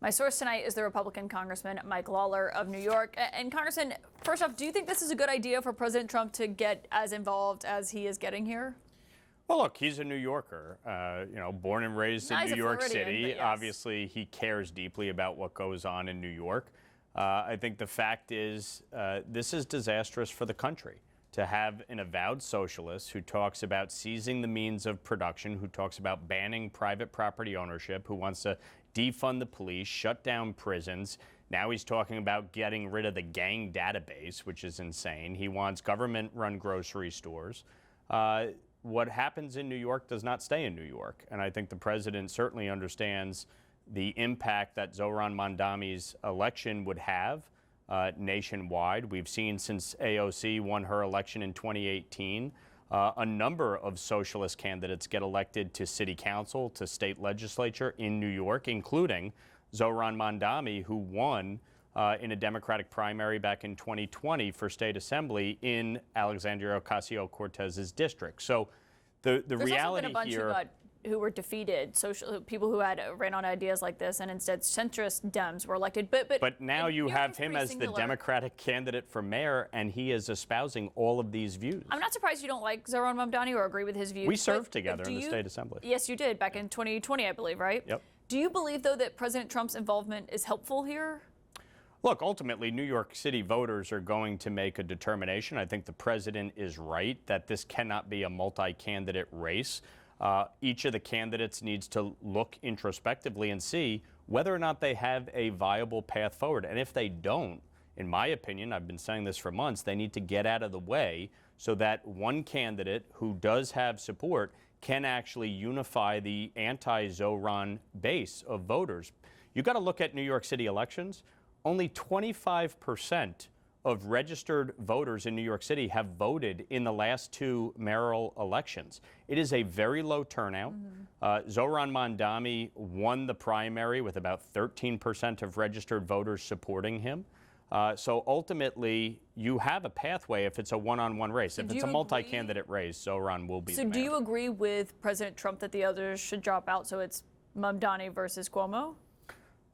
My source tonight is the Republican Congressman Mike Lawler of New York. And Congressman, first off, do you think this is a good idea for President Trump to get as involved as he is getting here? Well, look, he's a New Yorker, born and raised in New York City. Yes. Obviously, he cares deeply about what goes on in New York. I think the fact is this is disastrous for the country to have an avowed socialist who talks about seizing the means of production, who talks about banning private property ownership, who wants to defund the police, shut down prisons. Now he's talking about getting rid of the gang database, which is insane. He wants government-run grocery stores. What happens in New York does not stay in New York. And I think the president certainly understands the impact that Zohran Mamdani's election would have nationwide. We've seen since AOC won her election in 2018, a number of socialist candidates get elected to city council, to state legislature in New York, including Zohran Mamdani, who won in a Democratic primary back in 2020 for state assembly in Alexandria Ocasio-Cortez's district. So the reality here, who were defeated, people who had ran on ideas like this, and instead centrist Dems were elected. But now you have him as the Democratic candidate for mayor, and he is espousing all of these views. I'm not surprised you don't like Zohran Mamdani or agree with his views. We served together in the state assembly. Yes, you did, back in 2020, I believe, right? Yep. Do you believe, though, that President Trump's involvement is helpful here? Look, ultimately, New York City voters are going to make a determination. I think the president is right that this cannot be a multi-candidate race. Each of the candidates needs to look introspectively and see whether or not they have a viable path forward. And if they don't, in my opinion, I've been saying this for months, they need to get out of the way so that one candidate who does have support can actually unify the anti-Zohran base of voters. You've got to look at New York City elections. Only 25% of registered voters in New York City have voted in the last two mayoral elections. It is a very low turnout. Zohran Mamdani won the primary with about 13% of registered voters supporting him. So ultimately, you have a pathway if it's a one-on-one race. So if it's a multi-candidate race, Zohran will be the mayor. So do you agree with President Trump that the others should drop out, so it's Mamdani versus Cuomo?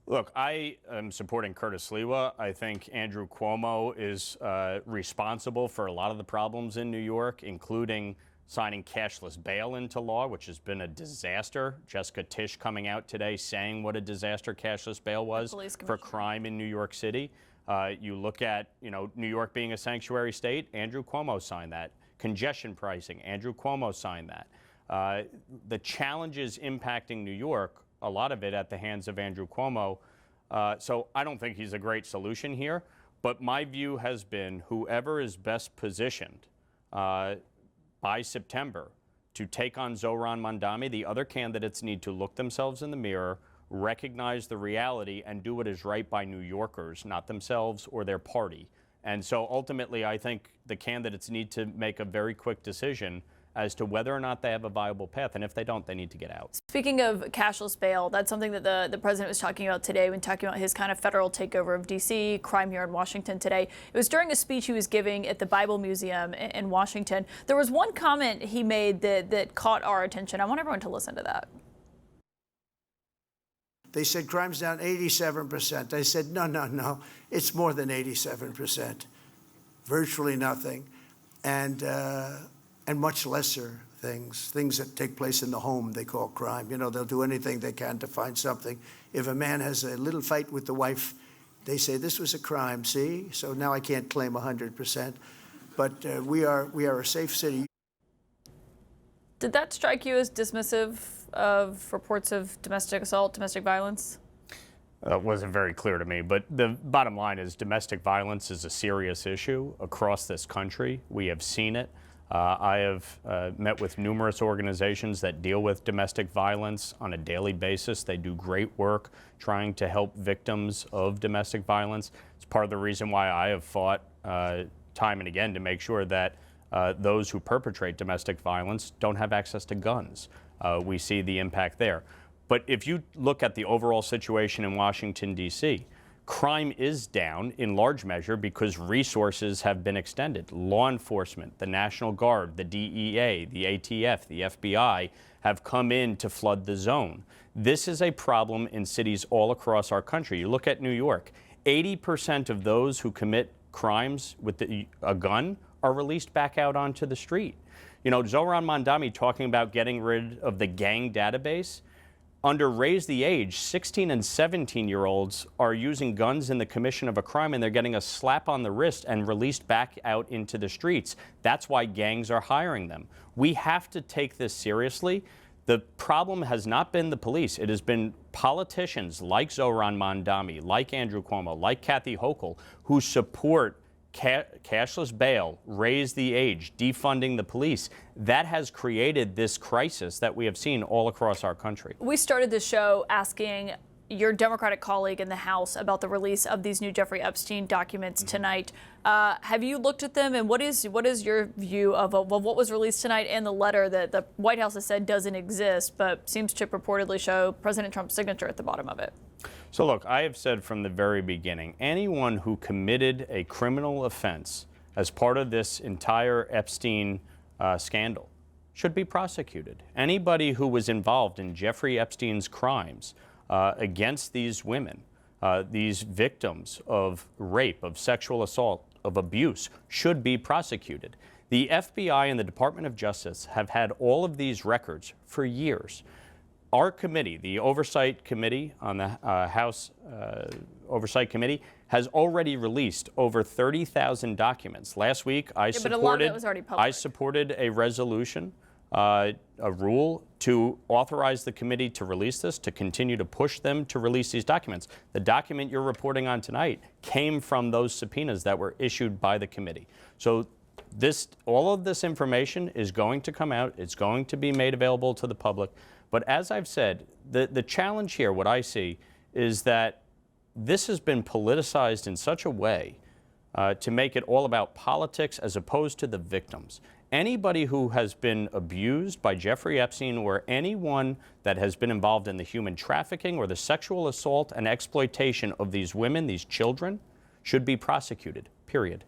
Look, I am supporting Curtis Sliwa. I think Andrew Cuomo is responsible for a lot of the problems in New York, including signing cashless bail into law, which has been a disaster. Jessica Tisch coming out today saying what a disaster cashless bail was for crime in New York City. You look at, New York being a sanctuary state, Andrew Cuomo signed that. Congestion pricing, Andrew Cuomo signed that. The challenges impacting New York, a lot of it at the hands of Andrew Cuomo. So I don't think he's a great solution here. But my view has been whoever is best positioned by September to take on Zohran Mamdani, the other candidates need to look themselves in the mirror, recognize the reality, and do what is right by New Yorkers, not themselves or their party. And so ultimately, I think the candidates need to make a very quick decision as to whether or not they have a viable path. And if they don't, they need to get out. Speaking of cashless bail, that's something that the president was talking about today when talking about his kind of federal takeover of D.C., crime here in Washington today. It was during a speech he was giving at the Bible Museum in Washington. There was one comment he made that caught our attention. I want everyone to listen to that. They said crime's down 87%. I said, no, it's more than 87%. Virtually nothing. And much lesser things that take place in the home they call crime. They'll do anything they can to find something. If a man has a little fight with the wife, they say, this was a crime, see? So now I can't claim 100%. But we are a safe city. Did that strike you as dismissive of reports of domestic assault, domestic violence? It wasn't very clear to me, but the bottom line is domestic violence is a serious issue across this country. We have seen it. I have met with numerous organizations that deal with domestic violence on a daily basis. They do great work trying to help victims of domestic violence. It's part of the reason why I have fought time and again to make sure that those who perpetrate domestic violence don't have access to guns. We see the impact there. But if you look at the overall situation in Washington, D.C., Crime is down in large measure because resources have been extended. Law enforcement, the National Guard, the DEA, the ATF, the FBI have come in to flood the zone. This is a problem in cities all across our country. You look at New York, 80% of those who commit crimes with a gun are released back out onto the street. You know, Zohran Mamdani talking about getting rid of the gang database. Under Raise the Age, 16 and 17-year-olds are using guns in the commission of a crime, and they're getting a slap on the wrist and released back out into the streets. That's why gangs are hiring them. We have to take this seriously. The problem has not been the police. It has been politicians like Zohran Mamdani, like Andrew Cuomo, like Kathy Hochul, who support cashless bail, raise the age, defunding the police. That has created this crisis that we have seen all across our country. We started the show asking your Democratic colleague in the House about the release of these new Jeffrey Epstein documents tonight. Have you looked at them, and what is your view of what was released tonight and the letter that the White House has said doesn't exist, but seems to purportedly show President Trump's signature at the bottom of it? So look, I have said from the very beginning, anyone who committed a criminal offense as part of this entire Epstein scandal should be prosecuted. Anybody who was involved in Jeffrey Epstein's crimes against these women, these victims of rape, of sexual assault, of abuse, should be prosecuted. The FBI and the Department of Justice have had all of these records for years. Our committee, the Oversight Committee on the House Oversight Committee, has already released over 30,000 documents. Last week, I supported a resolution, a rule to authorize the committee to release this, to continue to push them to release these documents. The document you're reporting on tonight came from those subpoenas that were issued by the committee. So all of this information is going to come out. It's going to be made available to the public. But as I've said, the challenge here, what I see, is that this has been politicized in such a way to make it all about politics as opposed to the victims. Anybody who has been abused by Jeffrey Epstein, or anyone that has been involved in the human trafficking or the sexual assault and exploitation of these women, these children, should be prosecuted, period.